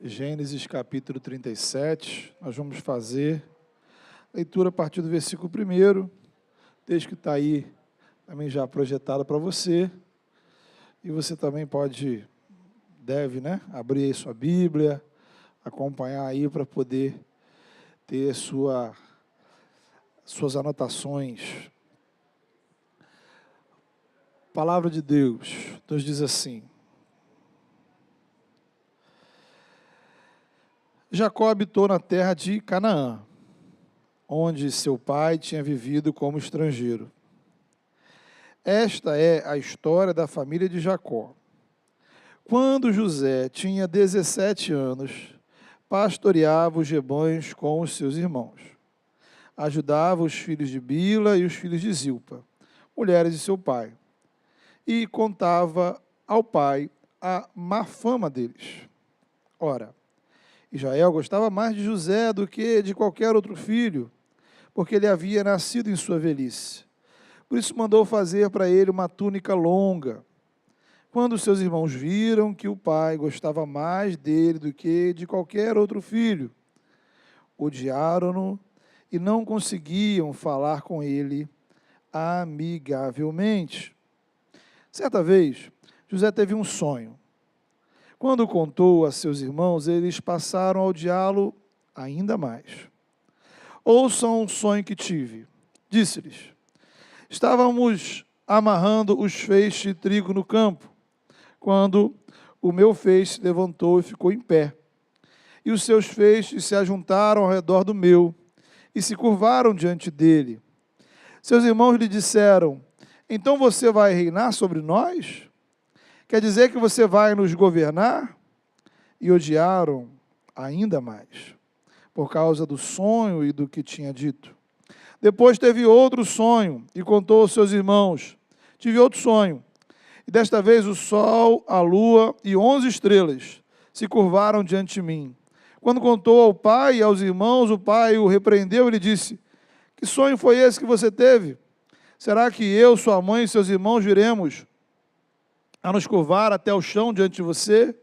Gênesis capítulo 37, nós vamos fazer leitura a partir do versículo 1, texto que está aí também já projetado para você, e você também deve, abrir aí sua Bíblia, acompanhar aí para poder ter suas anotações. Palavra de Deus nos diz assim: Jacó habitou na terra de Canaã, onde seu pai tinha vivido como estrangeiro. Esta é a história da família de Jacó. Quando José tinha 17 anos, pastoreava os rebanhos com os seus irmãos. Ajudava os filhos de Bila e os filhos de Zilpa, mulheres de seu pai, e contava ao pai a má fama deles. Ora, Israel gostava mais de José do que de qualquer outro filho, porque ele havia nascido em sua velhice. Por isso mandou fazer para ele uma túnica longa. Quando seus irmãos viram que o pai gostava mais dele do que de qualquer outro filho, odiaram-no e não conseguiam falar com ele amigavelmente. Certa vez, José teve um sonho. Quando contou a seus irmãos, eles passaram a odiá-lo ainda mais. Ouçam um sonho que tive. Disse-lhes: estávamos amarrando os feixes de trigo no campo, quando o meu feixe levantou e ficou em pé. E os seus feixes se ajuntaram ao redor do meu e se curvaram diante dele. Seus irmãos lhe disseram: então você vai reinar sobre nós? Quer dizer que você vai nos governar? E odiaram ainda mais, por causa do sonho e do que tinha dito. Depois teve outro sonho e contou aos seus irmãos: tive outro sonho, e desta vez o sol, a lua e 11 estrelas se curvaram diante de mim. Quando contou ao pai e aos irmãos, o pai o repreendeu e lhe disse: que sonho foi esse que você teve? Será que eu, sua mãe e seus irmãos viremos a nos curvar até o chão diante de você?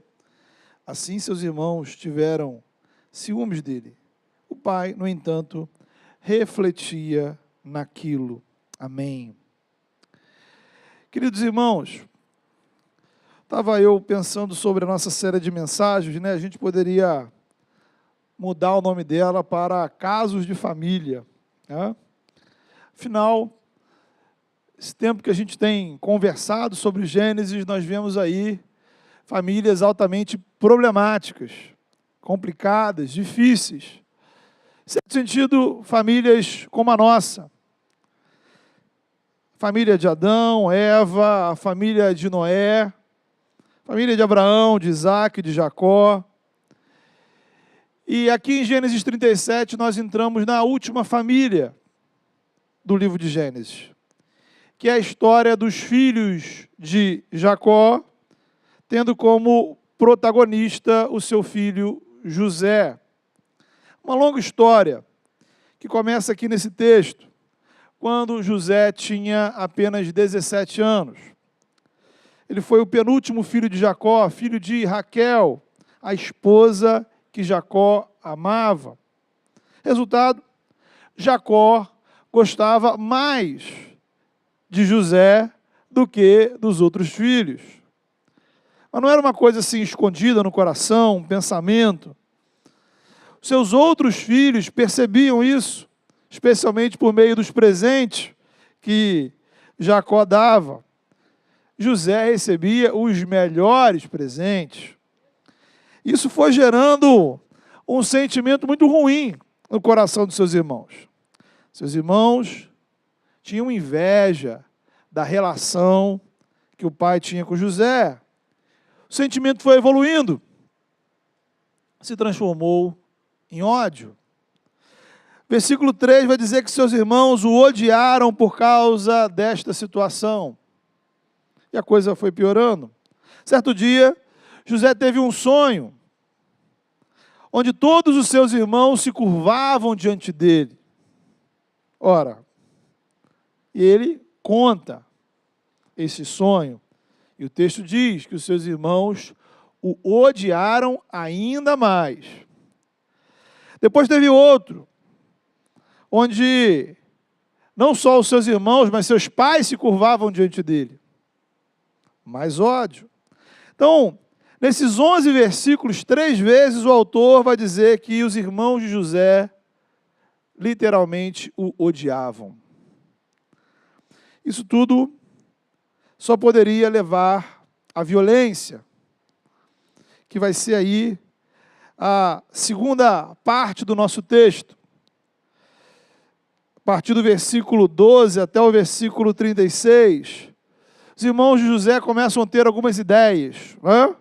Assim seus irmãos tiveram ciúmes dele. O pai, no entanto, refletia naquilo. Amém. Queridos irmãos, estava eu pensando sobre a nossa série de mensagens, A gente poderia mudar o nome dela para Casos de Família, Afinal, esse tempo que a gente tem conversado sobre Gênesis, nós vemos aí famílias altamente problemáticas, complicadas, difíceis. Em certo sentido, famílias como a nossa. Família de Adão, Eva, a família de Noé, família de Abraão, de Isaac, de Jacó. E aqui em Gênesis 37, nós entramos na última família do livro de Gênesis, que é a história dos filhos de Jacó, tendo como protagonista o seu filho José. Uma longa história que começa aqui nesse texto, quando José tinha apenas 17 anos. Ele foi o penúltimo filho de Jacó, filho de Raquel, a esposa que Jacó amava. Resultado, Jacó gostava mais de José do que dos outros filhos. Mas não era uma coisa assim escondida no coração, um pensamento. Seus outros filhos percebiam isso, especialmente por meio dos presentes que Jacó dava. José recebia os melhores presentes. Isso foi gerando um sentimento muito ruim no coração dos seus irmãos. Seus irmãos tinham inveja da relação que o pai tinha com José. O sentimento foi evoluindo, se transformou em ódio. Versículo 3 vai dizer que seus irmãos o odiaram por causa desta situação. E a coisa foi piorando. Certo dia, José teve um sonho, onde todos os seus irmãos se curvavam diante dele. Ora, e ele conta esse sonho, e o texto diz que os seus irmãos o odiaram ainda mais. Depois teve outro, onde não só os seus irmãos, mas seus pais se curvavam diante dele. Mais ódio. Então, nesses 11 versículos, 3 vezes o autor vai dizer que os irmãos de José literalmente o odiavam. Isso tudo só poderia levar à violência, que vai ser aí a segunda parte do nosso texto. A partir do versículo 12 até o versículo 36, os irmãos de José começam a ter algumas ideias, né?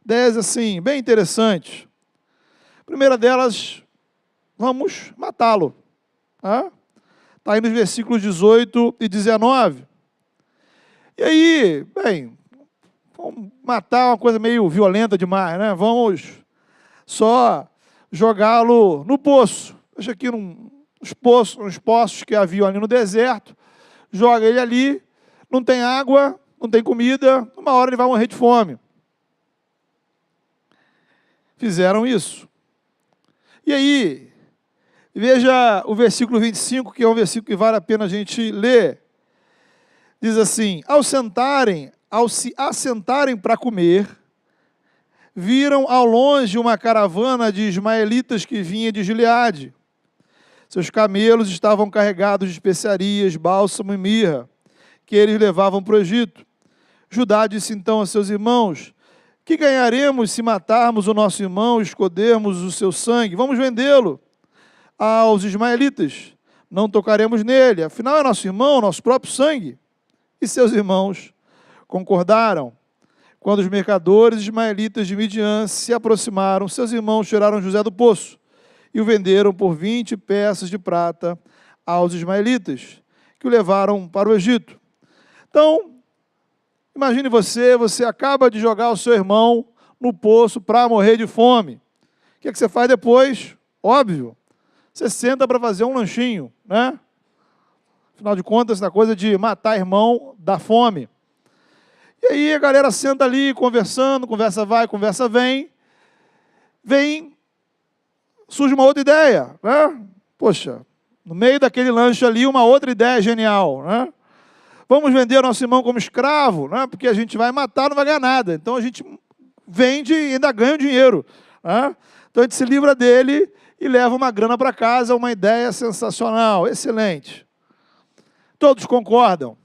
Ideias assim, bem interessantes. A primeira delas, vamos matá-lo. Está aí nos versículos 18 e 19. E aí, bem, vamos matar uma coisa meio violenta demais, né? Vamos só jogá-lo no poço. Deixa aqui nos poços que haviam ali no deserto, joga ele ali, não tem água, não tem comida, uma hora ele vai morrer de fome. Fizeram isso. E aí, veja o versículo 25, que é um versículo que vale a pena a gente ler. Diz assim: ao se assentarem para comer, viram ao longe uma caravana de ismaelitas que vinha de Gileade. Seus camelos estavam carregados de especiarias, bálsamo e mirra, que eles levavam para o Egito. Judá disse então a seus irmãos: que ganharemos se matarmos o nosso irmão e escondermos o seu sangue? Vamos vendê-lo aos ismaelitas. Não tocaremos nele, afinal é nosso irmão, nosso próprio sangue. E seus irmãos concordaram. Quando os mercadores ismaelitas de Midian se aproximaram, seus irmãos tiraram José do poço e o venderam por 20 peças de prata aos ismaelitas, que o levaram para o Egito. Então, imagine você acaba de jogar o seu irmão no poço para morrer de fome. O que você faz depois? Óbvio, você senta para fazer um lanchinho, né? Afinal de contas, essa coisa de matar irmão dá fome. E aí a galera senta ali conversando, conversa vai, conversa vem. Surge uma outra ideia, né? Poxa, no meio daquele lanche ali, uma outra ideia genial, né? Vamos vender nosso irmão como escravo, né? Porque a gente vai matar, não vai ganhar nada. Então a gente vende e ainda ganha o dinheiro, né? Então a gente se livra dele e leva uma grana para casa, uma ideia sensacional, excelente. Todos concordam.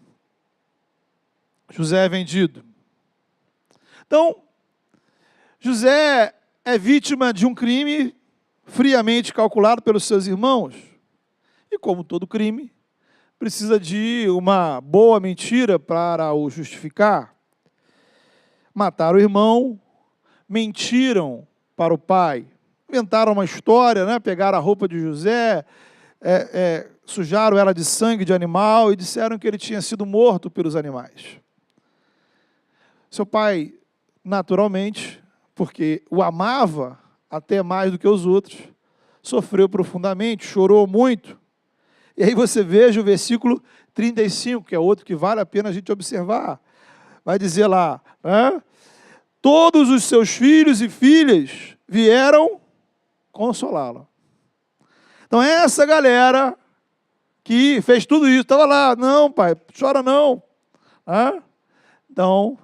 José é vendido. Então, José é vítima de um crime friamente calculado pelos seus irmãos. E como todo crime, precisa de uma boa mentira para o justificar. Mataram o irmão, mentiram para o pai, inventaram uma história, né? Pegaram a roupa de José, sujaram ela de sangue de animal e disseram que ele tinha sido morto pelos animais. Seu pai, naturalmente, porque o amava até mais do que os outros, sofreu profundamente, chorou muito. E aí você veja o versículo 35, que é outro que vale a pena a gente observar. Vai dizer lá, né? Todos os seus filhos e filhas vieram consolá-lo. Então essa galera que fez tudo isso, estava lá, não pai, chora não. Então,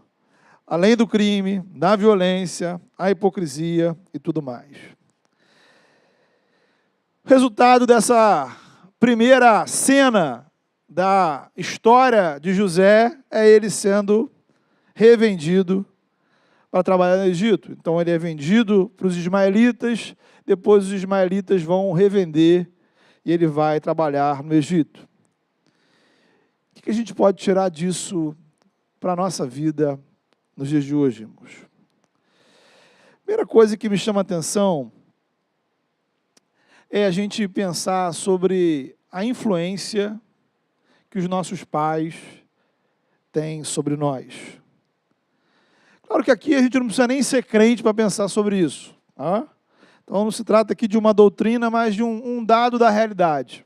além do crime, da violência, a hipocrisia e tudo mais. Resultado dessa primeira cena da história de José é ele sendo revendido para trabalhar no Egito. Então ele é vendido para os ismaelitas, depois os ismaelitas vão revender e ele vai trabalhar no Egito. O que a gente pode tirar disso para a nossa vida nos dias de hoje, irmãos? Primeira coisa que me chama a atenção é a gente pensar sobre a influência que os nossos pais têm sobre nós. Claro que aqui a gente não precisa nem ser crente para pensar sobre isso. Tá? Então não se trata aqui de uma doutrina, mas de um dado da realidade.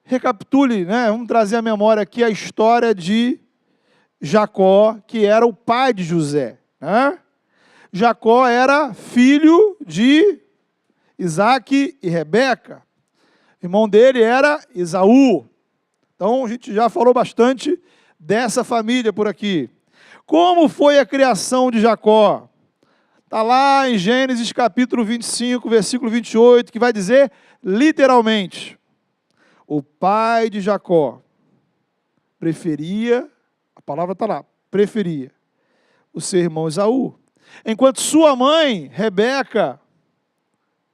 Recapitule, né? Vamos trazer à memória aqui a história de Jacó, que era o pai de José. né? Jacó era filho de Isaac e Rebeca. O irmão dele era Esaú. Então, a gente já falou bastante dessa família por aqui. Como foi a criação de Jacó? Está lá em Gênesis capítulo 25, versículo 28, que vai dizer literalmente: o pai de Jacó preferia, a palavra está lá, preferia o seu irmão Esaú, enquanto sua mãe, Rebeca,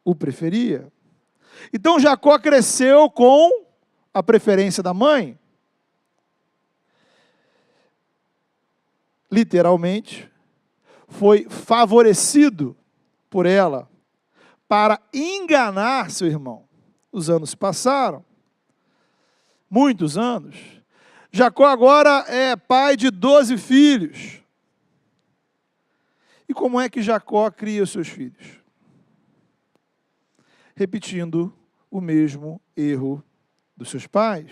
o preferia. Então Jacó cresceu com a preferência da mãe. Literalmente, foi favorecido por ela para enganar seu irmão. Os anos se passaram, muitos anos. Jacó agora é pai de 12 filhos. E como é que Jacó cria os seus filhos? Repetindo o mesmo erro dos seus pais,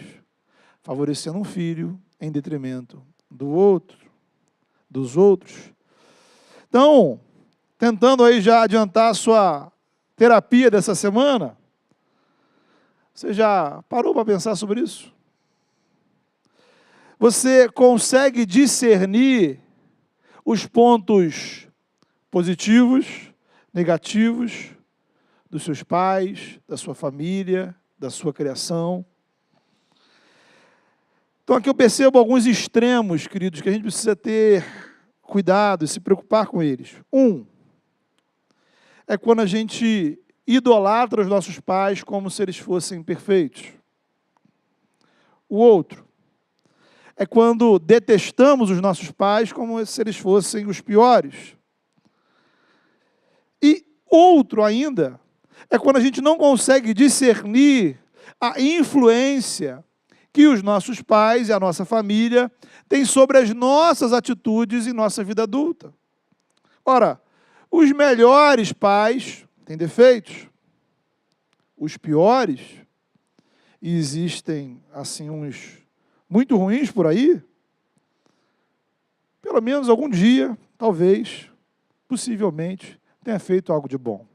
favorecendo um filho em detrimento dos outros. Então, tentando aí já adiantar a sua terapia dessa semana, você já parou para pensar sobre isso? Você consegue discernir os pontos positivos, negativos dos seus pais, da sua família, da sua criação? Então aqui eu percebo alguns extremos, queridos, que a gente precisa ter cuidado e se preocupar com eles. Um, é quando a gente idolatra os nossos pais como se eles fossem perfeitos. O outro, é quando detestamos os nossos pais como se eles fossem os piores. E outro ainda, é quando a gente não consegue discernir a influência que os nossos pais e a nossa família têm sobre as nossas atitudes em nossa vida adulta. Ora, os melhores pais têm defeitos, os piores, e existem assim uns muito ruins por aí, pelo menos algum dia, talvez, possivelmente, tenha feito algo de bom.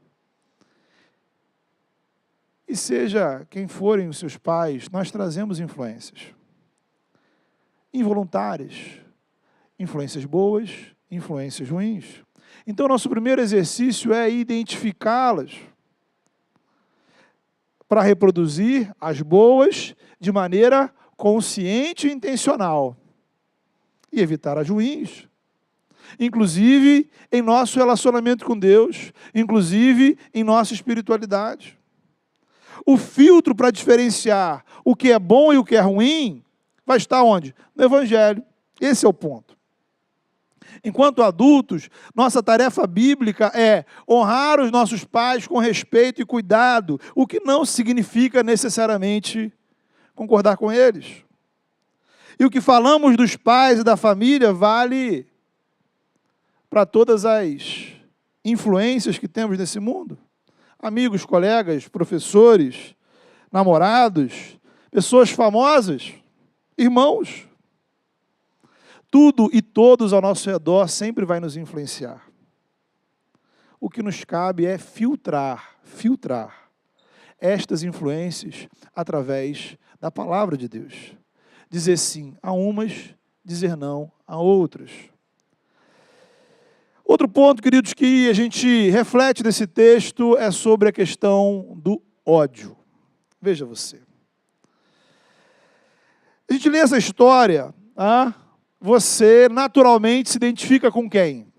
E seja quem forem os seus pais, nós trazemos influências involuntárias, influências boas, influências ruins. Então, nosso primeiro exercício é identificá-las para reproduzir as boas de maneira consciente e intencional e evitar as ruins. Inclusive em nosso relacionamento com Deus, inclusive em nossa espiritualidade. O filtro para diferenciar o que é bom e o que é ruim vai estar onde? No Evangelho. Esse é o ponto. Enquanto adultos, nossa tarefa bíblica é honrar os nossos pais com respeito e cuidado, o que não significa necessariamente concordar com eles. E o que falamos dos pais e da família vale para todas as influências que temos nesse mundo. Amigos, colegas, professores, namorados, pessoas famosas, irmãos. Tudo e todos ao nosso redor sempre vai nos influenciar. O que nos cabe é filtrar estas influências através da palavra de Deus. Dizer sim a umas, dizer não a outras. Outro ponto, queridos, que a gente reflete nesse texto é sobre a questão do ódio. Veja você. A gente lê essa história, você naturalmente se identifica com quem?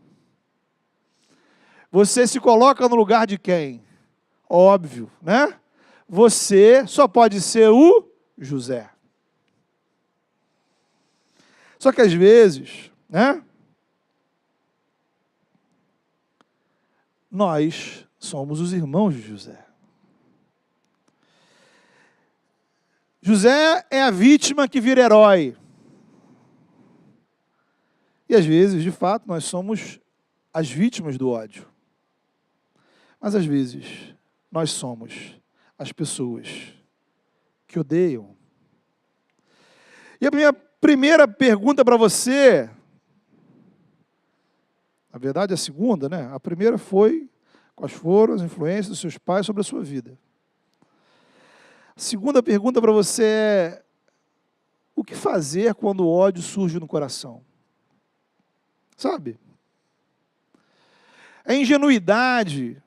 Você se coloca no lugar de quem? Óbvio, né? Você só pode ser o José. Só que às vezes, né? Nós somos os irmãos de José. José é a vítima que vira herói. E às vezes, de fato, nós somos as vítimas do ódio. Mas às vezes, nós somos as pessoas que odeiam. E a minha primeira pergunta para você, Na verdade, a segunda, né? A primeira foi quais foram as influências dos seus pais sobre a sua vida. A segunda pergunta para você é: o que fazer quando o ódio surge no coração? Sabe? É ingenuidade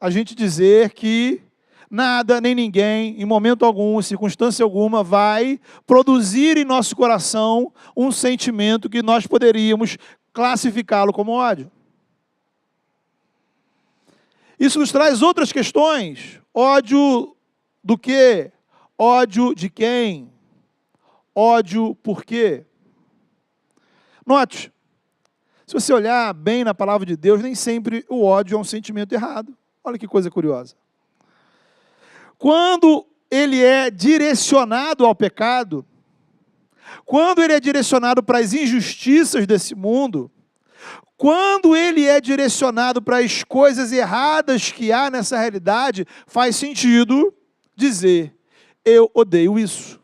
a gente dizer que nada, nem ninguém, em momento algum, em circunstância alguma, vai produzir em nosso coração um sentimento que nós poderíamos classificá-lo como ódio. Isso nos traz outras questões. Ódio do quê? Ódio de quem? Ódio por quê? Note, se você olhar bem na palavra de Deus, nem sempre o ódio é um sentimento errado. Olha que coisa curiosa. Quando ele é direcionado ao pecado, quando ele é direcionado para as injustiças desse mundo, quando ele é direcionado para as coisas erradas que há nessa realidade, faz sentido dizer: eu odeio isso.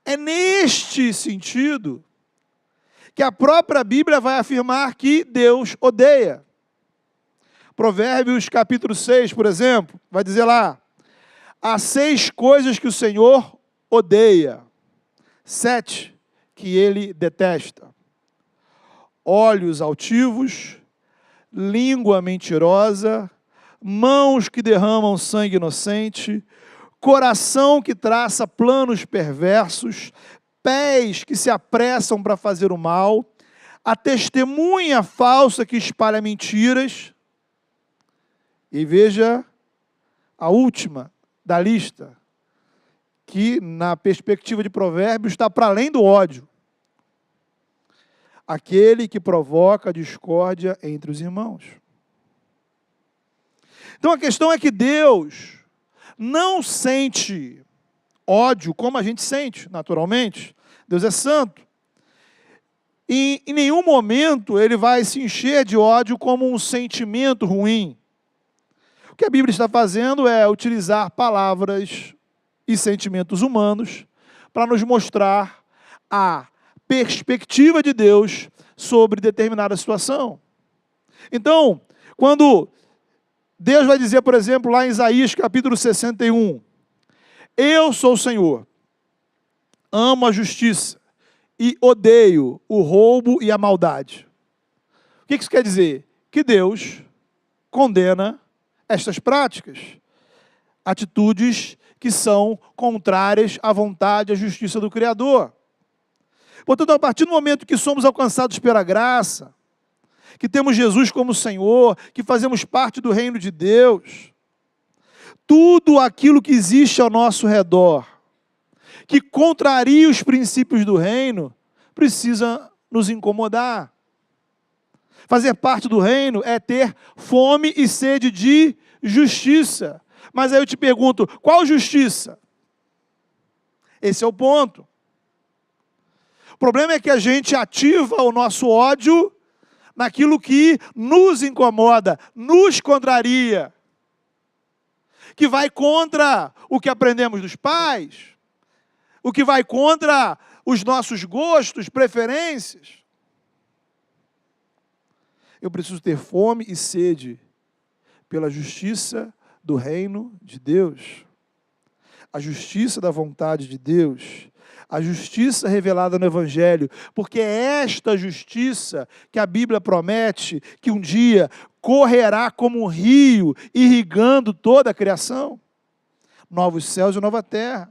É neste sentido que a própria Bíblia vai afirmar que Deus odeia. Provérbios capítulo 6, por exemplo, vai dizer lá: há 6 coisas que o Senhor odeia, 7 que ele detesta: olhos altivos, língua mentirosa, mãos que derramam sangue inocente, coração que traça planos perversos, pés que se apressam para fazer o mal, a testemunha falsa que espalha mentiras. E veja a última da lista, que na perspectiva de Provérbios está para além do ódio: aquele que provoca discórdia entre os irmãos. Então a questão é que Deus não sente ódio como a gente sente, naturalmente. Deus é santo. E em nenhum momento ele vai se encher de ódio como um sentimento ruim. O que a Bíblia está fazendo é utilizar palavras e sentimentos humanos para nos mostrar a perspectiva de Deus sobre determinada situação. Então, quando Deus vai dizer, por exemplo, lá em Isaías capítulo 61, eu sou o Senhor, amo a justiça e odeio o roubo e a maldade. O que isso quer dizer? Que Deus condena estas práticas, atitudes que são contrárias à vontade e à justiça do Criador. Portanto, a partir do momento que somos alcançados pela graça, que temos Jesus como Senhor, que fazemos parte do reino de Deus, tudo aquilo que existe ao nosso redor, que contraria os princípios do reino, precisa nos incomodar. Fazer parte do reino é ter fome e sede de justiça. Mas aí eu te pergunto, qual justiça? Esse é o ponto. O problema é que a gente ativa o nosso ódio naquilo que nos incomoda, nos contraria, que vai contra o que aprendemos dos pais, o que vai contra os nossos gostos, preferências. Eu preciso ter fome e sede pela justiça do reino de Deus, a justiça da vontade de Deus, a justiça revelada no Evangelho, porque é esta justiça que a Bíblia promete que um dia correrá como um rio, irrigando toda a criação. Novos céus e nova terra.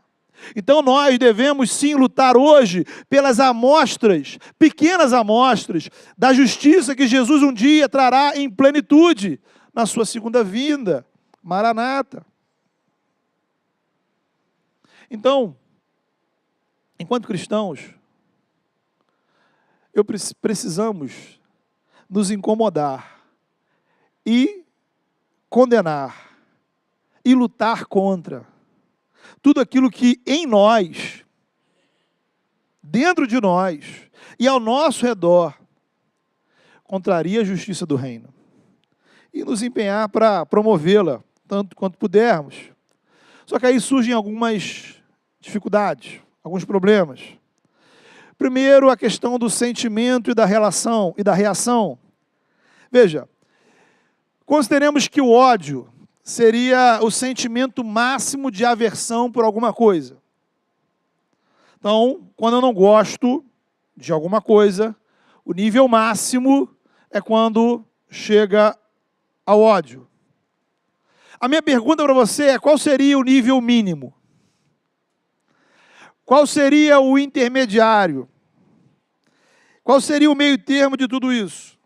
Então nós devemos sim lutar hoje pelas amostras, pequenas amostras, da justiça que Jesus um dia trará em plenitude na sua segunda vinda. Maranata. Então, enquanto cristãos, precisamos nos incomodar e condenar e lutar contra tudo aquilo que em nós, dentro de nós e ao nosso redor, contraria a justiça do reino. E nos empenhar para promovê-la, tanto quanto pudermos. Só que aí surgem algumas dificuldades, alguns problemas. Primeiro, a questão do sentimento e da relação e da reação. Veja, consideremos que o ódio seria o sentimento máximo de aversão por alguma coisa. Então, quando eu não gosto de alguma coisa, o nível máximo é quando chega ao ódio. A minha pergunta para você é: qual seria o nível mínimo? Qual seria o intermediário? Qual seria o meio termo de tudo isso?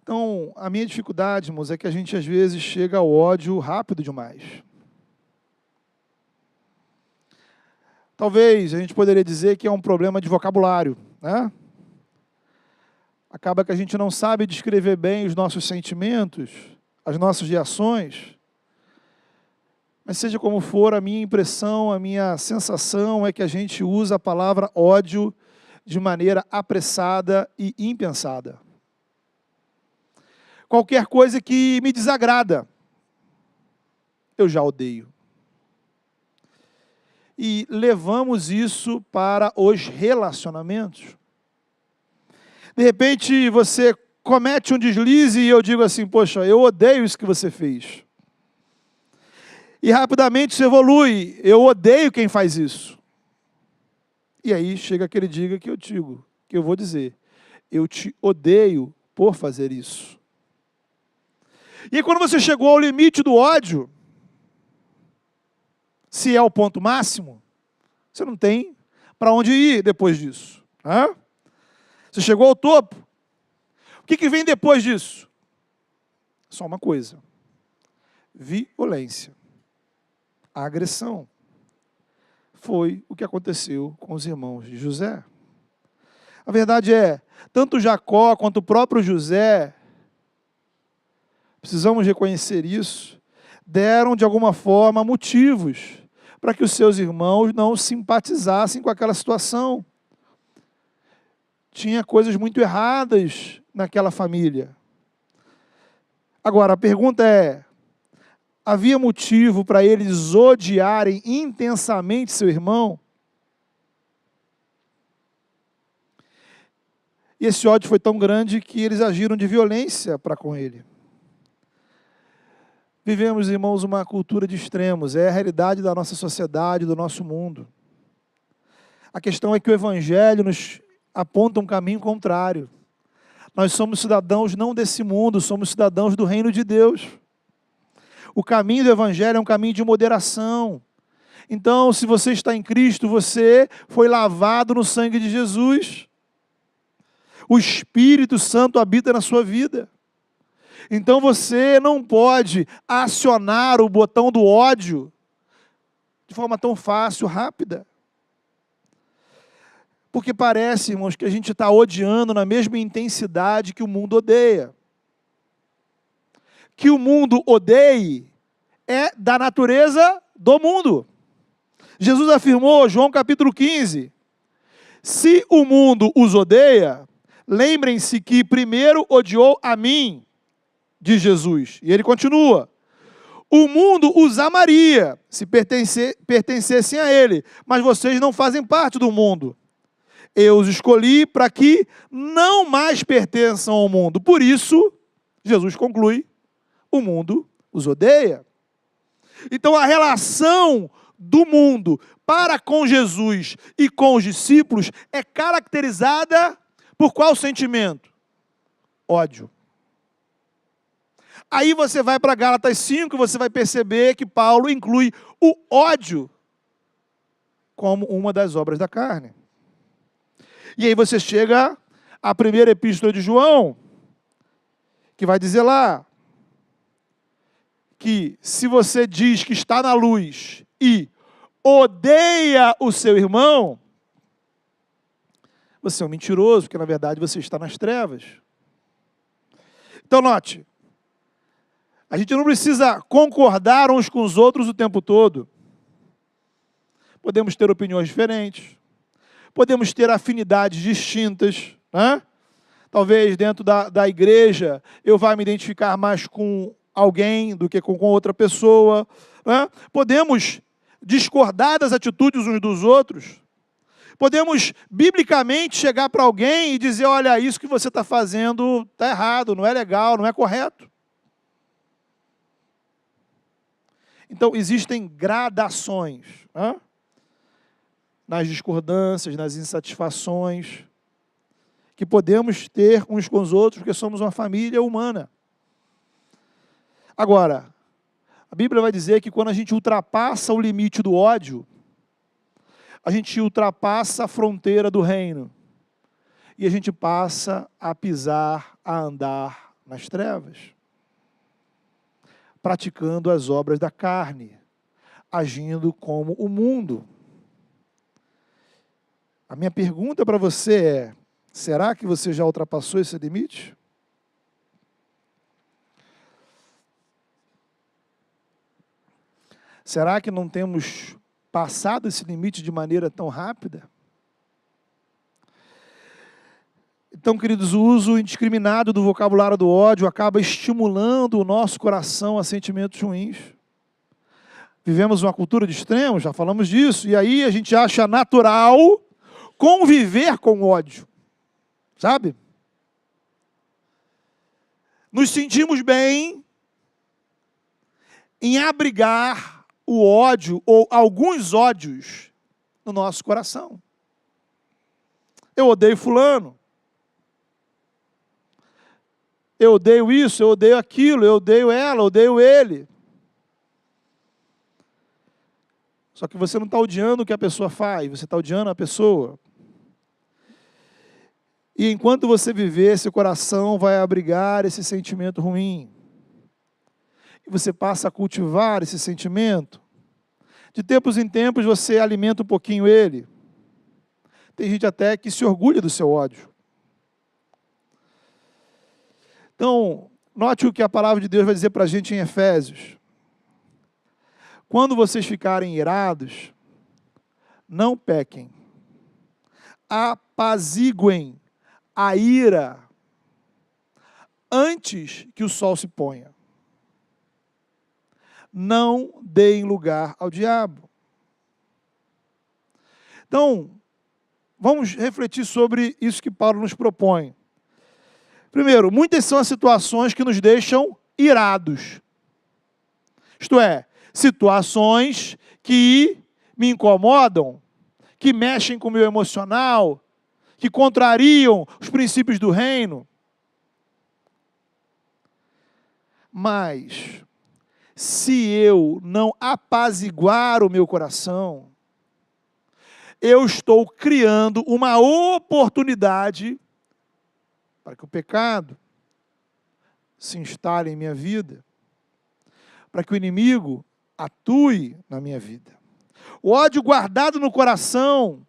Então, a minha dificuldade, irmãos, é que a gente às vezes chega ao ódio rápido demais. Talvez a gente poderia dizer que é um problema de vocabulário, né? Acaba que a gente não sabe descrever bem os nossos sentimentos, as nossas reações. Mas seja como for, a minha impressão, a minha sensação é que a gente usa a palavra ódio de maneira apressada e impensada. Qualquer coisa que me desagrada, eu já odeio. E levamos isso para os relacionamentos. De repente, você comete um deslize e eu digo assim: poxa, eu odeio isso que você fez. E rapidamente isso evolui: eu odeio quem faz isso. E aí chega aquele dia que eu vou dizer: eu te odeio por fazer isso. E quando você chegou ao limite do ódio, se é o ponto máximo, você não tem para onde ir depois disso. Né? Você chegou ao topo. O que vem depois disso? Só uma coisa: violência. A agressão. Foi o que aconteceu com os irmãos de José. A verdade é, tanto Jacó quanto o próprio José, precisamos reconhecer isso, deram de alguma forma motivos para que os seus irmãos não simpatizassem com aquela situação. Tinha coisas muito erradas naquela família. Agora, a pergunta é: havia motivo para eles odiarem intensamente seu irmão? E esse ódio foi tão grande que eles agiram de violência para com ele. Vivemos, irmãos, uma cultura de extremos. É a realidade da nossa sociedade, do nosso mundo. A questão é que o Evangelho nos aponta um caminho contrário. Nós somos cidadãos não desse mundo, somos cidadãos do reino de Deus. O caminho do Evangelho é um caminho de moderação. Então, se você está em Cristo, você foi lavado no sangue de Jesus. O Espírito Santo habita na sua vida. Então você não pode acionar o botão do ódio de forma tão fácil, rápida. Porque parece, irmãos, que a gente está odiando na mesma intensidade que o mundo odeia. Que o mundo odeie é da natureza do mundo. Jesus afirmou, João capítulo 15, se o mundo os odeia, lembrem-se que primeiro odiou a mim, diz Jesus. E ele continua: o mundo os amaria, se pertencessem a ele, mas vocês não fazem parte do mundo. Eu os escolhi para que não mais pertençam ao mundo. Por isso, Jesus conclui, o mundo os odeia. Então a relação do mundo para com Jesus e com os discípulos é caracterizada por qual sentimento? Ódio. Aí você vai para Gálatas 5 e você vai perceber que Paulo inclui o ódio como uma das obras da carne. E aí você chega à primeira epístola de João, que vai dizer lá que se você diz que está na luz e odeia o seu irmão, você é um mentiroso, porque na verdade você está nas trevas. Então note, a gente não precisa concordar uns com os outros o tempo todo. Podemos ter opiniões diferentes, podemos ter afinidades distintas, né? Talvez dentro da igreja eu vá me identificar mais com alguém do que com outra pessoa, né? Podemos discordar das atitudes uns dos outros. Podemos, biblicamente, chegar para alguém e dizer, olha, isso que você está fazendo está errado, não é legal, não é correto. Então, existem gradações, né? Nas discordâncias, nas insatisfações, que podemos ter uns com os outros, porque somos uma família humana. Agora, a Bíblia vai dizer que quando a gente ultrapassa o limite do ódio, a gente ultrapassa a fronteira do reino. E a gente passa a pisar, a andar nas trevas. Praticando as obras da carne. Agindo como o mundo. A minha pergunta para você é, será que você já ultrapassou esse limite? Será que não temos passado esse limite de maneira tão rápida? Então, queridos, o uso indiscriminado do vocabulário do ódio acaba estimulando o nosso coração a sentimentos ruins. Vivemos uma cultura de extremos, já falamos disso, e aí a gente acha natural conviver com o ódio, sabe? Nos sentimos bem em abrigar o ódio ou alguns ódios no nosso coração. Eu odeio fulano. Eu odeio isso, eu odeio aquilo, eu odeio ela, eu odeio ele. Só que você não está odiando o que a pessoa faz, você está odiando a pessoa. E enquanto você viver, seu coração vai abrigar esse sentimento ruim. E você passa a cultivar esse sentimento. De tempos em tempos você alimenta um pouquinho ele. Tem gente até que se orgulha do seu ódio. Então, note o que a palavra de Deus vai dizer para a gente em Efésios. Quando vocês ficarem irados, não pequem. Apaziguem a ira antes que o sol se ponha. Não deem lugar ao diabo. Então, vamos refletir sobre isso que Paulo nos propõe. Primeiro, muitas são as situações que nos deixam irados. Isto é, situações que me incomodam, que mexem com o meu emocional, que contrariam os princípios do reino. Mas, se eu não apaziguar o meu coração, eu estou criando uma oportunidade para que o pecado se instale em minha vida, para que o inimigo atue na minha vida. O ódio guardado no coração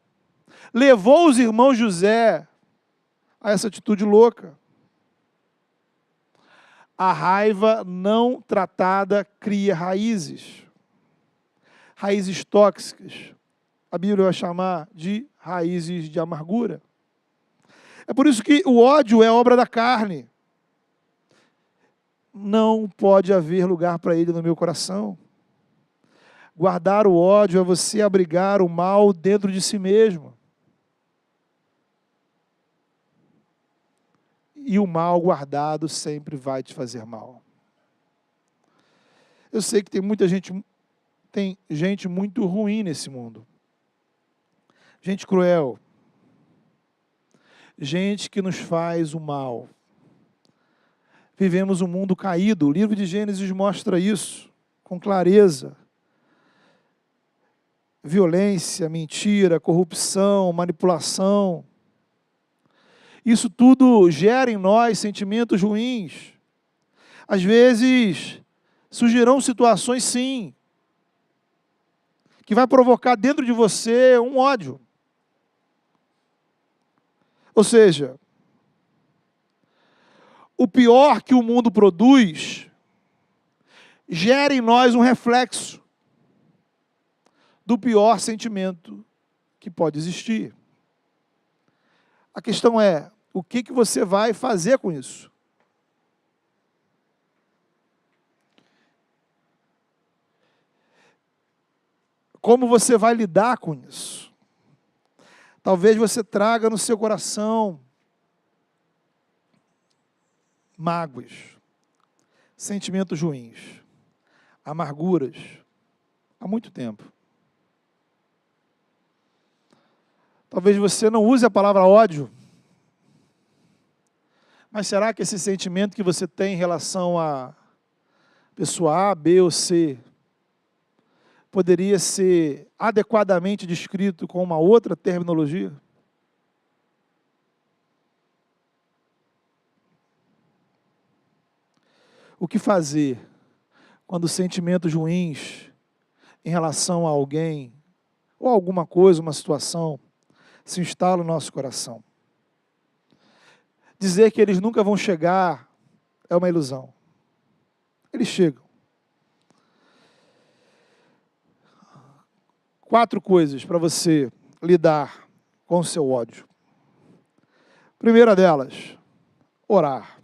levou os irmãos José a essa atitude louca. A raiva não tratada cria raízes. Raízes tóxicas. A Bíblia vai chamar de raízes de amargura. É por isso que o ódio é obra da carne. Não pode haver lugar para ele no meu coração. Guardar o ódio é você abrigar o mal dentro de si mesmo. E o mal guardado sempre vai te fazer mal. Eu sei que tem gente muito ruim nesse mundo. Gente cruel. Gente que nos faz o mal. Vivemos um mundo caído. O livro de Gênesis mostra isso com clareza. Violência, mentira, corrupção, manipulação. Isso tudo gera em nós sentimentos ruins. Às vezes, surgirão situações, sim, que vai provocar dentro de você um ódio. Ou seja, o pior que o mundo produz gera em nós um reflexo do pior sentimento que pode existir. A questão é, o que você vai fazer com isso? como você vai lidar com isso? Talvez você traga no seu coração mágoas, sentimentos ruins, amarguras, há muito tempo. Talvez você não use a palavra ódio, mas será que esse sentimento que você tem em relação a pessoa A, B ou C poderia ser adequadamente descrito com uma outra terminologia? O que fazer quando sentimentos ruins em relação a alguém ou alguma coisa, uma situação, se instalam no nosso coração? Dizer que eles nunca vão chegar é uma ilusão. Eles chegam. 4 coisas para você lidar com o seu ódio. Primeira delas, orar.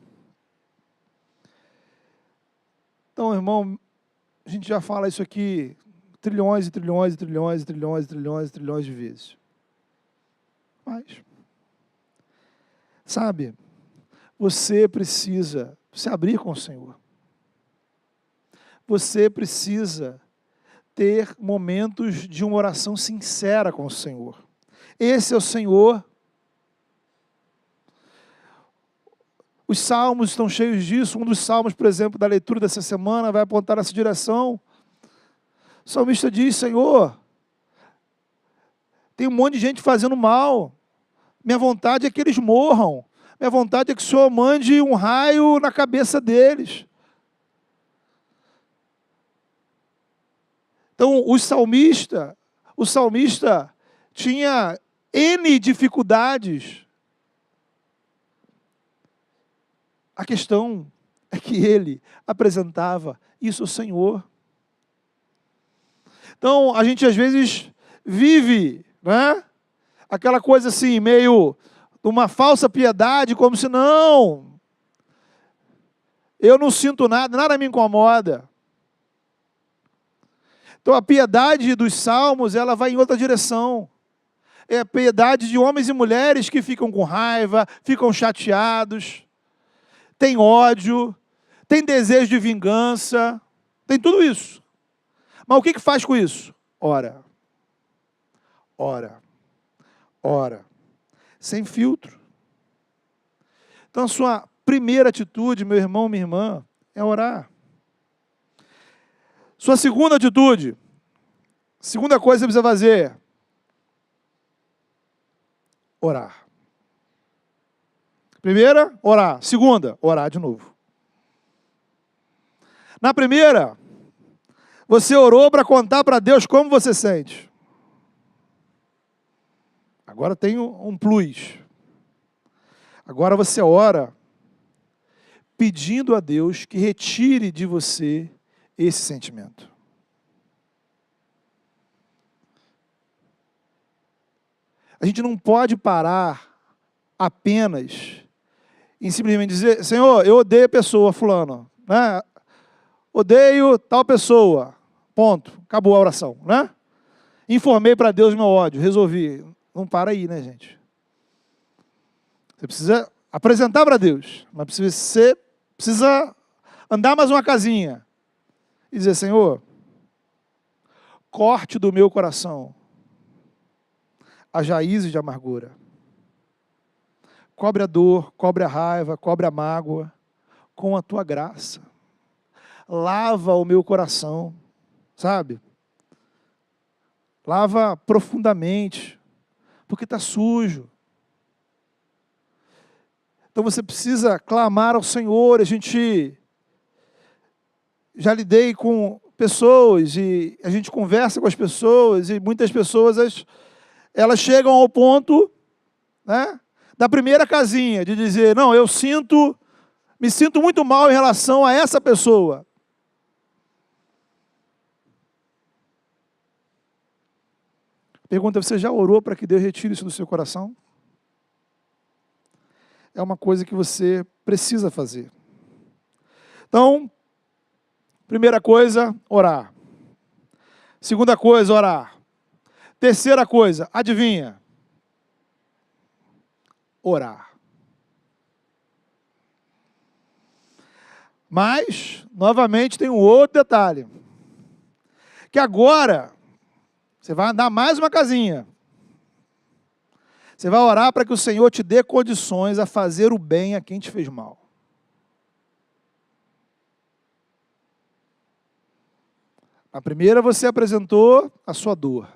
Então, irmão, a gente já fala isso aqui trilhões e trilhões e trilhões e trilhões e trilhões e trilhões de vezes. Mas, sabe, você precisa se abrir com o Senhor. Você precisa ter momentos de uma oração sincera com o Senhor. Esse é o Senhor. Os salmos estão cheios disso. Um dos salmos, por exemplo, da leitura dessa semana vai apontar nessa direção. O salmista diz: Senhor, tem um monte de gente fazendo mal. Minha vontade é que eles morram. Minha vontade é que o Senhor mande um raio na cabeça deles. Então, o salmista tinha N dificuldades. A questão é que ele apresentava isso ao Senhor. Então, a gente às vezes vive, né? Aquela coisa assim, meio uma falsa piedade, como se não, eu não sinto nada, nada me incomoda. Então a piedade dos salmos, ela vai em outra direção. É a piedade de homens e mulheres que ficam com raiva, ficam chateados, tem ódio, tem desejo de vingança, tem tudo isso. Mas o que faz com isso? Ora. Ora. Ora. Sem filtro. Então a sua primeira atitude, meu irmão, minha irmã, é orar. Sua segunda atitude, segunda coisa que você precisa fazer, orar. Primeira, orar. Segunda, orar de novo. Na primeira, você orou para contar para Deus como você sente. Agora tem um plus. Agora você ora pedindo a Deus que retire de você esse sentimento. A gente não pode parar apenas em simplesmente dizer: Senhor, eu odeio a pessoa fulano, né? Odeio tal pessoa, ponto, acabou a oração, né? Informei para Deus meu ódio, resolvi. Não para aí, né, gente? Você precisa apresentar para Deus, mas você precisa andar mais uma casinha e dizer: Senhor, corte do meu coração as raízes de amargura. Cobre a dor, cobre a raiva, cobre a mágoa com a tua graça. Lava o meu coração, sabe? Lava profundamente, porque está sujo. Então você precisa clamar ao Senhor. A gente já lidei com pessoas e a gente conversa com as pessoas e muitas pessoas elas chegam ao ponto, né, da primeira casinha, de dizer: não, me sinto muito mal em relação a essa pessoa. Pergunta: você já orou para que Deus retire isso do seu coração? É uma coisa que você precisa fazer. Então, primeira coisa, orar. Segunda coisa, orar. Terceira coisa, adivinha? Orar. Mas, novamente, tem um outro detalhe. Que agora, você vai andar mais uma casinha. Você vai orar para que o Senhor te dê condições a fazer o bem a quem te fez mal. Na primeira, você apresentou a sua dor.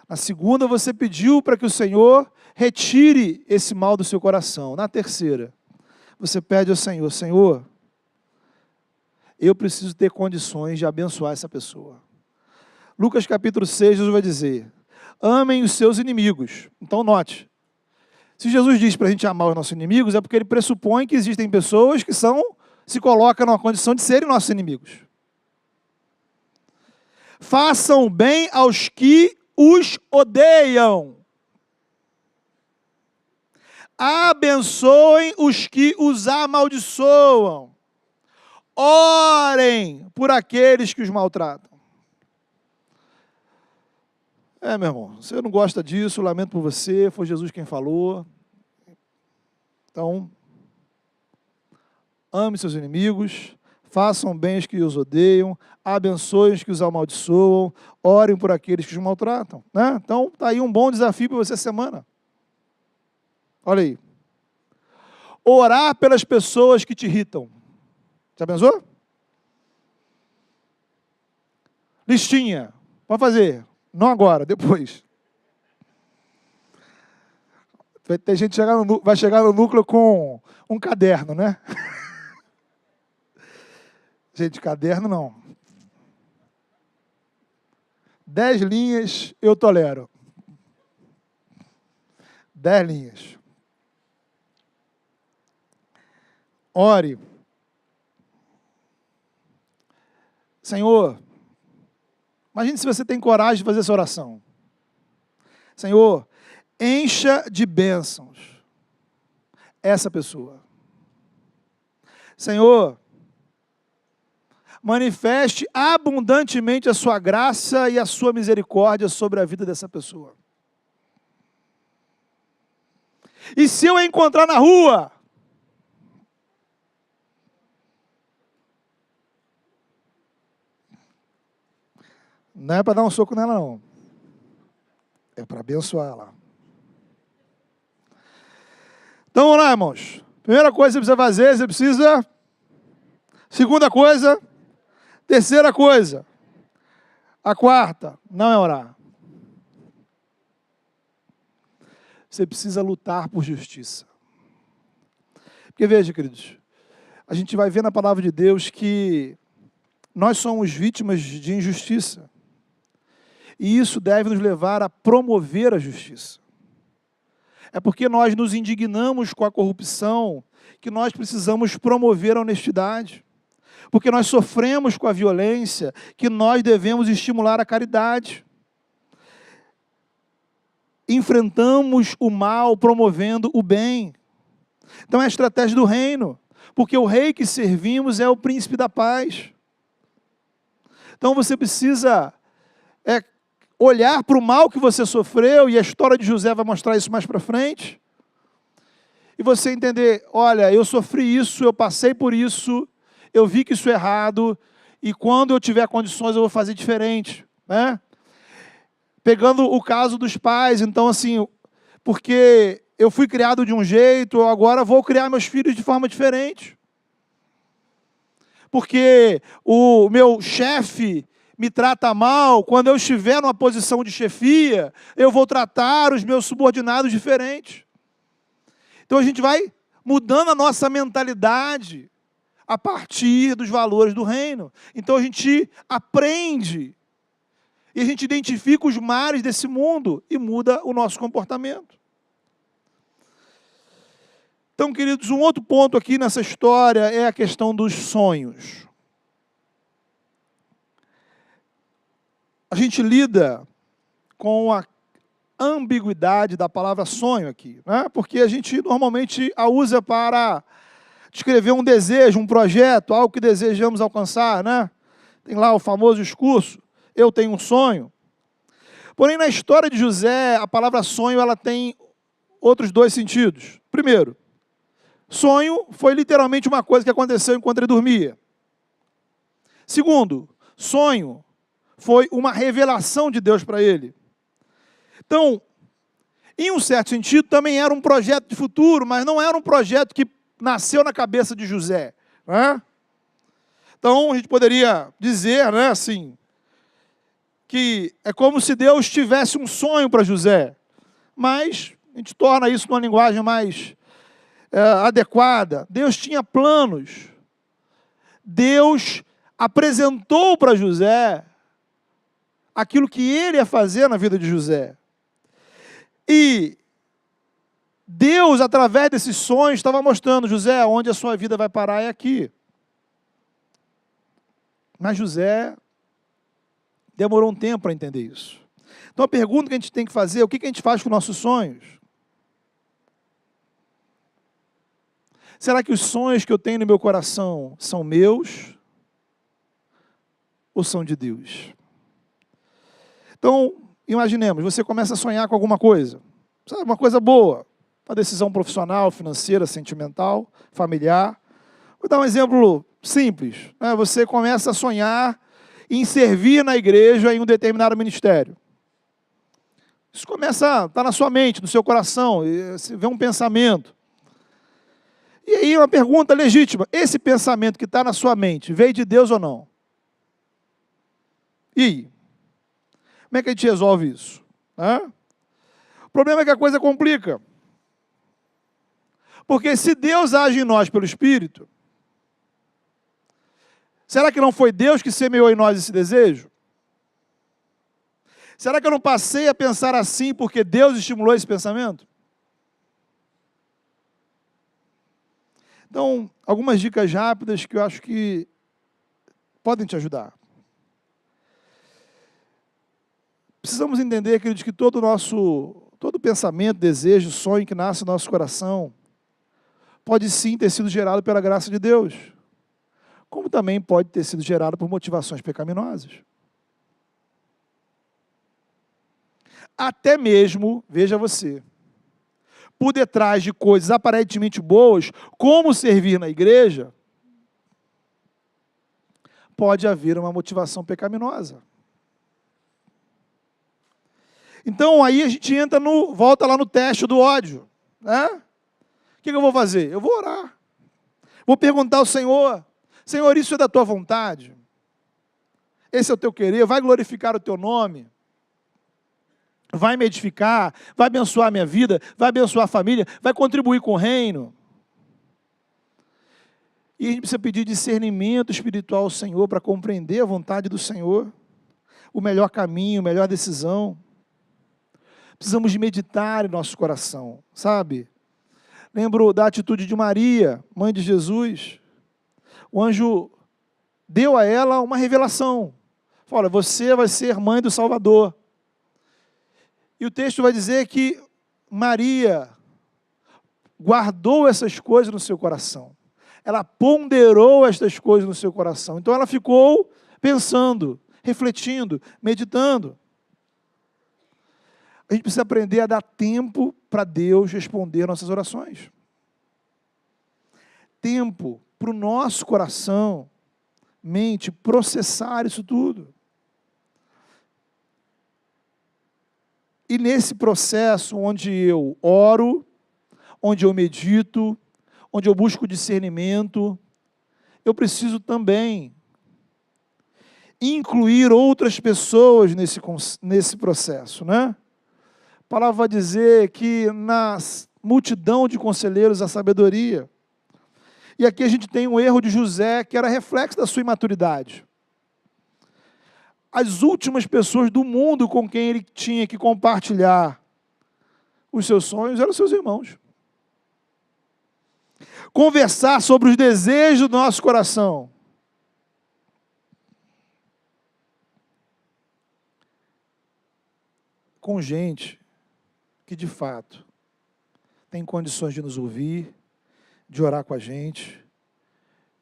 Na segunda, você pediu para que o Senhor retire esse mal do seu coração. Na terceira, você pede ao Senhor, Senhor, eu preciso ter condições de abençoar essa pessoa. Lucas capítulo 6, Jesus vai dizer, amem os seus inimigos. Então note, se Jesus diz para a gente amar os nossos inimigos, é porque ele pressupõe que existem pessoas que se colocam numa condição de serem nossos inimigos. Façam bem aos que os odeiam. Abençoem os que os amaldiçoam. Orem por aqueles que os maltratam. Meu irmão, você não gosta disso, lamento por você, foi Jesus quem falou. Então, ame seus inimigos, façam bem os que os odeiam, abençoem os que os amaldiçoam, orem por aqueles que os maltratam. Né? Então, está aí um bom desafio para você essa semana. Olha aí. Orar pelas pessoas que te irritam. Já pensou? Listinha. Pode fazer. Não agora, depois. Tem gente que vai chegar no núcleo com um caderno, né? Gente, caderno não. 10 linhas eu tolero. 10 linhas. Ore. Senhor, imagine se você tem coragem de fazer essa oração. Senhor, encha de bênçãos essa pessoa. Senhor, manifeste abundantemente a sua graça e a sua misericórdia sobre a vida dessa pessoa. E se eu a encontrar na rua, não é para dar um soco nela, não. É para abençoar ela. Então, vamos lá, irmãos. Primeira coisa que você precisa fazer, você precisa... Segunda coisa... Terceira coisa, a quarta, não é orar. Você precisa lutar por justiça. Porque veja, queridos, a gente vai ver na palavra de Deus que nós somos vítimas de injustiça. E isso deve nos levar a promover a justiça. É porque nós nos indignamos com a corrupção que nós precisamos promover a honestidade. Porque nós sofremos com a violência, que nós devemos estimular a caridade. Enfrentamos o mal promovendo o bem. Então é a estratégia do reino, porque o rei que servimos é o príncipe da paz. Então você precisa olhar para o mal que você sofreu, e a história de José vai mostrar isso mais para frente, e você entender, olha, eu sofri isso, eu passei por isso, eu vi que isso é errado, e quando eu tiver condições eu vou fazer diferente, né? Pegando o caso dos pais, então assim, porque eu fui criado de um jeito, eu agora vou criar meus filhos de forma diferente. Porque o meu chefe me trata mal, quando eu estiver numa posição de chefia, eu vou tratar os meus subordinados diferentes. Então a gente vai mudando a nossa mentalidade, a partir dos valores do reino. Então a gente aprende, e a gente identifica os males desse mundo, e muda o nosso comportamento. Então, queridos, um outro ponto aqui nessa história é a questão dos sonhos. A gente lida com a ambiguidade da palavra sonho aqui, né? Porque a gente normalmente a usa para descrever um desejo, um projeto, algo que desejamos alcançar, né? Tem lá o famoso discurso, eu tenho um sonho. Porém, na história de José, a palavra sonho ela tem outros dois sentidos. Primeiro, sonho foi literalmente uma coisa que aconteceu enquanto ele dormia. Segundo, sonho foi uma revelação de Deus para ele. Então, em um certo sentido, também era um projeto de futuro, mas não era um projeto que nasceu na cabeça de José. Né? Então, a gente poderia dizer, né, assim, que é como se Deus tivesse um sonho para José, mas a gente torna isso numa linguagem mais adequada. Deus tinha planos. Deus apresentou para José aquilo que ele ia fazer na vida de José. E Deus, através desses sonhos, estava mostrando, José, onde a sua vida vai parar é aqui. Mas José demorou um tempo para entender isso. Então a pergunta que a gente tem que fazer é o que a gente faz com nossos sonhos? Será que os sonhos que eu tenho no meu coração são meus ou são de Deus? Então, imaginemos, você começa a sonhar com alguma coisa, sabe, uma coisa boa, uma decisão profissional, financeira, sentimental, familiar. Vou dar um exemplo simples. Né? Você começa a sonhar em servir na igreja em um determinado ministério. Isso começa a estar na sua mente, no seu coração, você vê um pensamento. E aí uma pergunta legítima, esse pensamento que está na sua mente, veio de Deus ou não? E aí? Como é que a gente resolve isso? O problema é que a coisa complica. Porque se Deus age em nós pelo Espírito, será que não foi Deus que semeou em nós esse desejo? Será que eu não passei a pensar assim porque Deus estimulou esse pensamento? Então, algumas dicas rápidas que eu acho que podem te ajudar. Precisamos entender, queridos, que todo pensamento, desejo, sonho que nasce no nosso coração pode sim ter sido gerado pela graça de Deus, como também pode ter sido gerado por motivações pecaminosas. Até mesmo, veja você, por detrás de coisas aparentemente boas, como servir na igreja, pode haver uma motivação pecaminosa. Então, aí a gente volta lá no teste do ódio. Né? O que eu vou fazer? Eu vou orar. Vou perguntar ao Senhor, Senhor, isso é da tua vontade? Esse é o teu querer? Vai glorificar o teu nome? Vai me edificar? Vai abençoar a minha vida? Vai abençoar a família? Vai contribuir com o reino? E a gente precisa pedir discernimento espiritual ao Senhor para compreender a vontade do Senhor, o melhor caminho, a melhor decisão. Precisamos de meditar em nosso coração, sabe? Lembro da atitude de Maria, mãe de Jesus. O anjo deu a ela uma revelação. Fala, você vai ser mãe do Salvador. E o texto vai dizer que Maria guardou essas coisas no seu coração. Ela ponderou estas coisas no seu coração. Então ela ficou pensando, refletindo, meditando. A gente precisa aprender a dar tempo para Deus responder nossas orações. Tempo para o nosso coração, mente, processar isso tudo. E nesse processo onde eu oro, onde eu medito, onde eu busco discernimento, eu preciso também incluir outras pessoas nesse processo, né? A palavra vai dizer que na multidão de conselheiros há sabedoria. E aqui a gente tem um erro de José, que era reflexo da sua imaturidade. As últimas pessoas do mundo com quem ele tinha que compartilhar os seus sonhos eram seus irmãos. Conversar sobre os desejos do nosso coração. Com gente que, de fato, tem condições de nos ouvir, de orar com a gente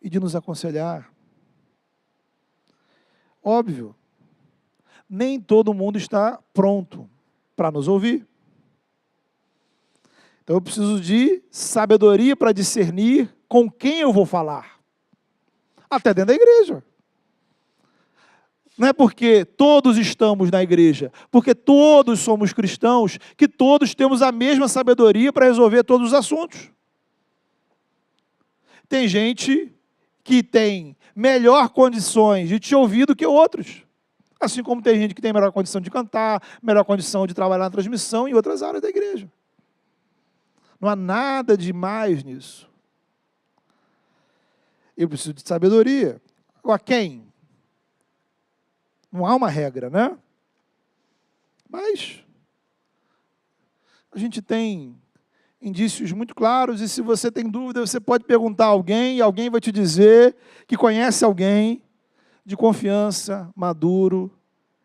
e de nos aconselhar. Óbvio, nem todo mundo está pronto para nos ouvir. Então eu preciso de sabedoria para discernir com quem eu vou falar. Até dentro da igreja. Não é porque todos estamos na igreja, porque todos somos cristãos, que todos temos a mesma sabedoria para resolver todos os assuntos. Tem gente que tem melhor condições de te ouvir do que outros. Assim como tem gente que tem melhor condição de cantar, melhor condição de trabalhar na transmissão em outras áreas da igreja. Não há nada de mais nisso. Eu preciso de sabedoria. Agora, quem? Não há uma regra, né? Mas a gente tem indícios muito claros, e se você tem dúvida, você pode perguntar a alguém, e alguém vai te dizer que conhece alguém de confiança, maduro,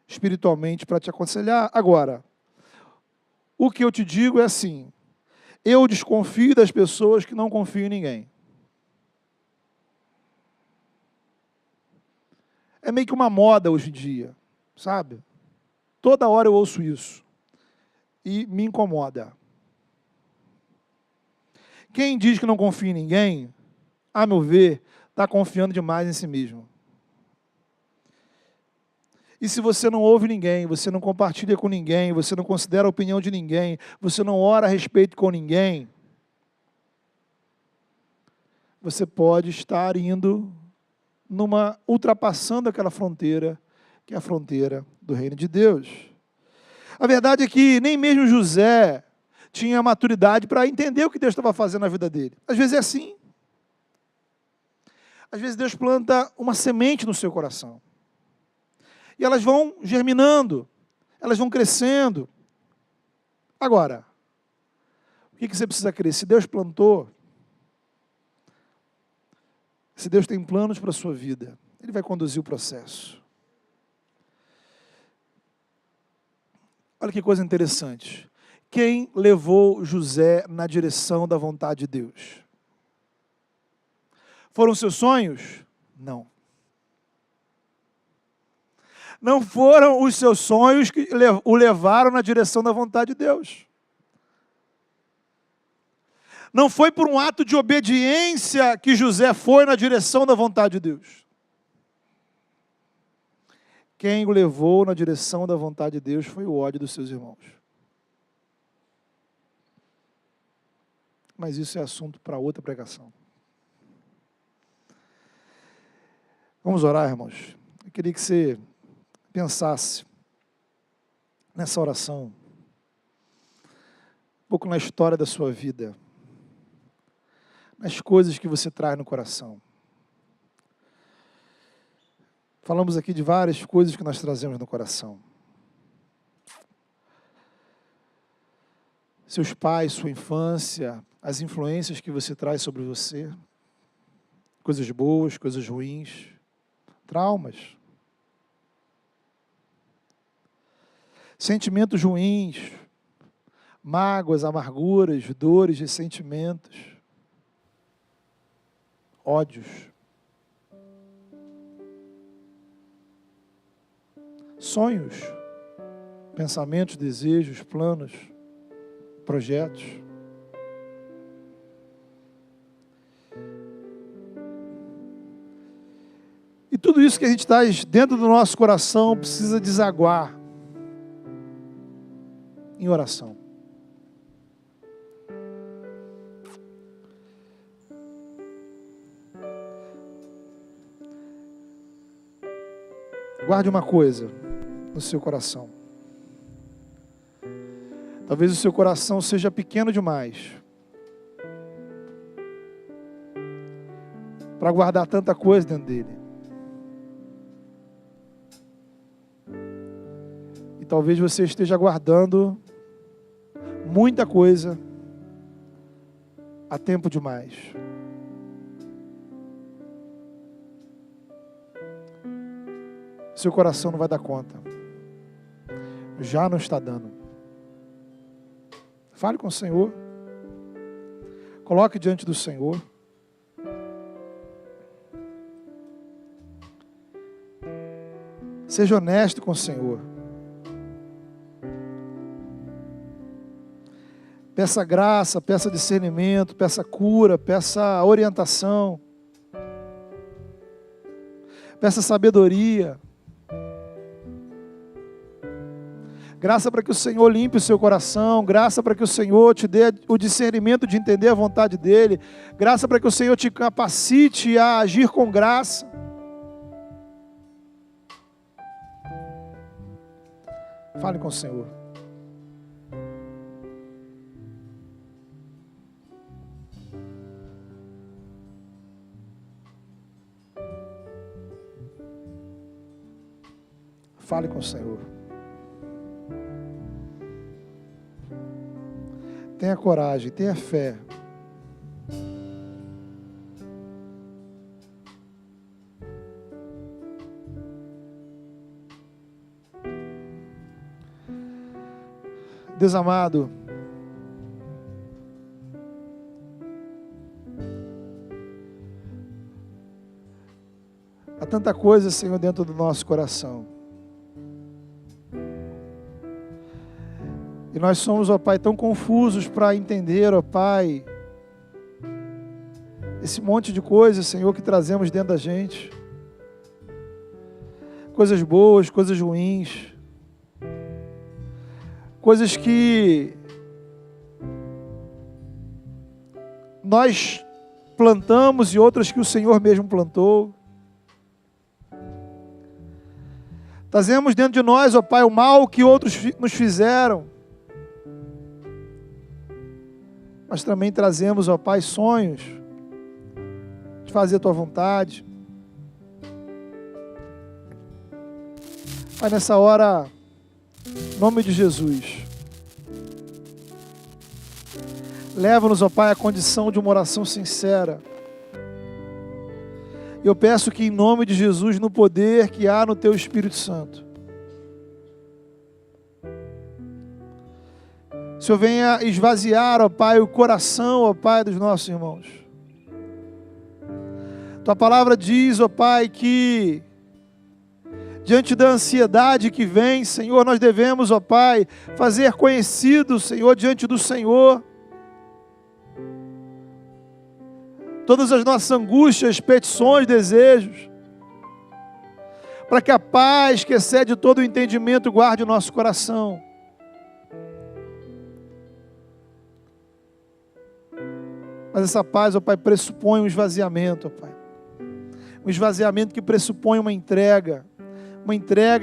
espiritualmente, para te aconselhar. Agora, o que eu te digo é assim, eu desconfio das pessoas que não confiam em ninguém. É meio que uma moda hoje em dia, sabe? Toda hora eu ouço isso. E me incomoda. Quem diz que não confia em ninguém, a meu ver, está confiando demais em si mesmo. E se você não ouve ninguém, você não compartilha com ninguém, você não considera a opinião de ninguém, você não ora a respeito com ninguém, você pode estar indo ultrapassando aquela fronteira, que é a fronteira do reino de Deus. A verdade é que nem mesmo José tinha maturidade para entender o que Deus estava fazendo na vida dele. Às vezes é assim. Às vezes Deus planta uma semente no seu coração. E elas vão germinando, elas vão crescendo. Agora, o que você precisa crer? Se Deus plantou, se Deus tem planos para a sua vida, Ele vai conduzir o processo. Olha que coisa interessante. Quem levou José na direção da vontade de Deus? Foram seus sonhos? Não. Não foram os seus sonhos que o levaram na direção da vontade de Deus. Não foi por um ato de obediência que José foi na direção da vontade de Deus. Quem o levou na direção da vontade de Deus foi o ódio dos seus irmãos. Mas isso é assunto para outra pregação. Vamos orar, irmãos. Eu queria que você pensasse nessa oração, um pouco na história da sua vida, nas coisas que você traz no coração. Falamos aqui de várias coisas que nós trazemos no coração. Seus pais, sua infância, as influências que você traz sobre você, coisas boas, coisas ruins, traumas, sentimentos ruins, mágoas, amarguras, dores, ressentimentos, ódios, sonhos, pensamentos, desejos, planos, projetos. E tudo isso que a gente traz dentro do nosso coração precisa desaguar em oração. Guarde uma coisa no seu coração. Talvez o seu coração seja pequeno demais para guardar tanta coisa dentro dele. E talvez você esteja guardando muita coisa há tempo demais. Seu coração não vai dar conta. Já não está dando. Fale com o Senhor. Coloque diante do Senhor. Seja honesto com o Senhor. Peça graça, peça discernimento, peça cura, peça orientação, peça sabedoria. Graça para que o Senhor limpe o seu coração, graça para que o Senhor te dê o discernimento de entender a vontade dEle, graça para que o Senhor te capacite a agir com graça. Fale com o Senhor. Fale com o Senhor. Tenha coragem, tenha fé. Deus amado, há tanta coisa, Senhor, dentro do nosso coração. E nós somos, ó Pai, tão confusos para entender, ó Pai, esse monte de coisas, Senhor, que trazemos dentro da gente. Coisas boas, coisas ruins. Coisas que nós plantamos e outras que o Senhor mesmo plantou. Trazemos dentro de nós, ó Pai, o mal que outros nos fizeram. Mas também trazemos, ó Pai, sonhos de fazer a Tua vontade. Pai, nessa hora, em nome de Jesus, leva-nos, ó Pai, à condição de uma oração sincera. Eu peço que, em nome de Jesus, no poder que há no Teu Espírito Santo, o Senhor venha esvaziar, ó Pai, o coração, ó Pai, dos nossos irmãos. Tua palavra diz, ó Pai, que diante da ansiedade que vem, Senhor, nós devemos, ó Pai, fazer conhecido, Senhor, diante do Senhor, todas as nossas angústias, petições, desejos, para que a paz que excede todo o entendimento guarde o nosso coração. Mas essa paz, ó Pai, pressupõe um esvaziamento, ó Pai. Um esvaziamento que pressupõe uma entrega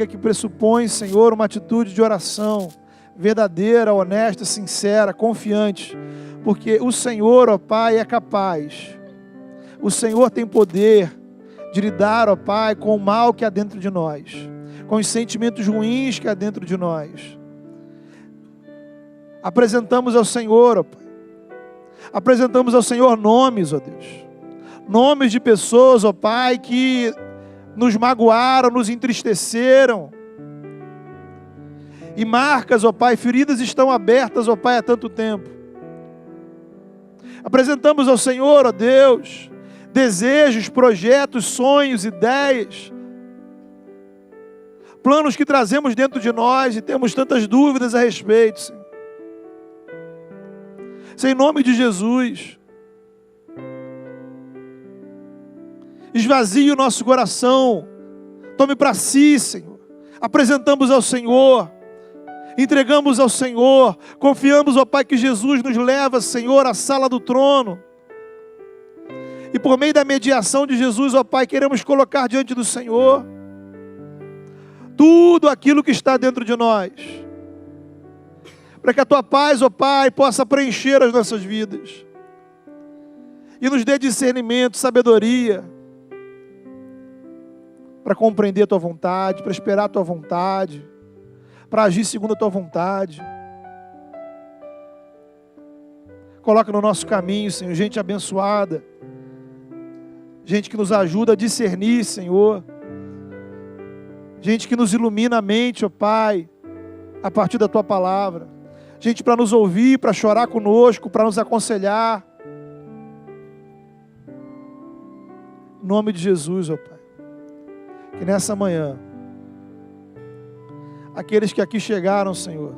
que pressupõe, Senhor, uma atitude de oração verdadeira, honesta, sincera, confiante, porque o Senhor, ó Pai, é capaz. O Senhor tem poder de lidar, ó Pai, com o mal que há dentro de nós, com os sentimentos ruins que há dentro de nós. Apresentamos ao Senhor, ó Pai. Apresentamos ao Senhor nomes, ó Deus. Nomes de pessoas, ó Pai, que nos magoaram, nos entristeceram. E marcas, ó Pai, feridas estão abertas, ó Pai, há tanto tempo. Apresentamos ao Senhor, ó Deus, desejos, projetos, sonhos, ideias, planos que trazemos dentro de nós e temos tantas dúvidas a respeito, Senhor. Senhor, em nome de Jesus, esvazie o nosso coração, tome para si, Senhor. Apresentamos ao Senhor, entregamos ao Senhor, confiamos, ó Pai, que Jesus nos leva, Senhor, à sala do trono. E por meio da mediação de Jesus, ó Pai, queremos colocar diante do Senhor tudo aquilo que está dentro de nós, para que a Tua paz, ó Pai, possa preencher as nossas vidas e nos dê discernimento, sabedoria, para compreender a Tua vontade, para esperar a Tua vontade, para agir segundo a Tua vontade. Coloca no nosso caminho, Senhor, gente abençoada, gente que nos ajuda a discernir, Senhor, gente que nos ilumina a mente, ó Pai, a partir da Tua palavra, gente para nos ouvir, para chorar conosco, para nos aconselhar. Em nome de Jesus, ó Pai, que nessa manhã, aqueles que aqui chegaram, Senhor,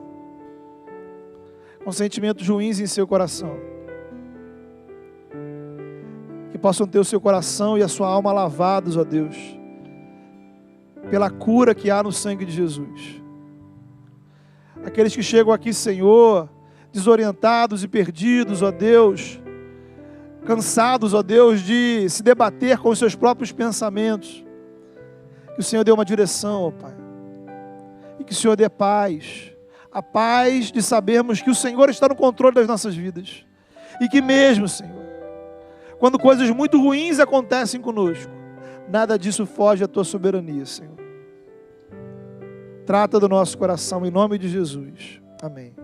com sentimentos ruins em seu coração. Que possam ter o seu coração e a sua alma lavados, ó Deus, pela cura que há no sangue de Jesus. Aqueles que chegam aqui, Senhor, desorientados e perdidos, ó Deus, cansados, ó Deus, de se debater com os seus próprios pensamentos. Que o Senhor dê uma direção, ó Pai. E que o Senhor dê paz. A paz de sabermos que o Senhor está no controle das nossas vidas. E que mesmo, Senhor, quando coisas muito ruins acontecem conosco, nada disso foge à Tua soberania, Senhor. Trata do nosso coração, em nome de Jesus. Amém.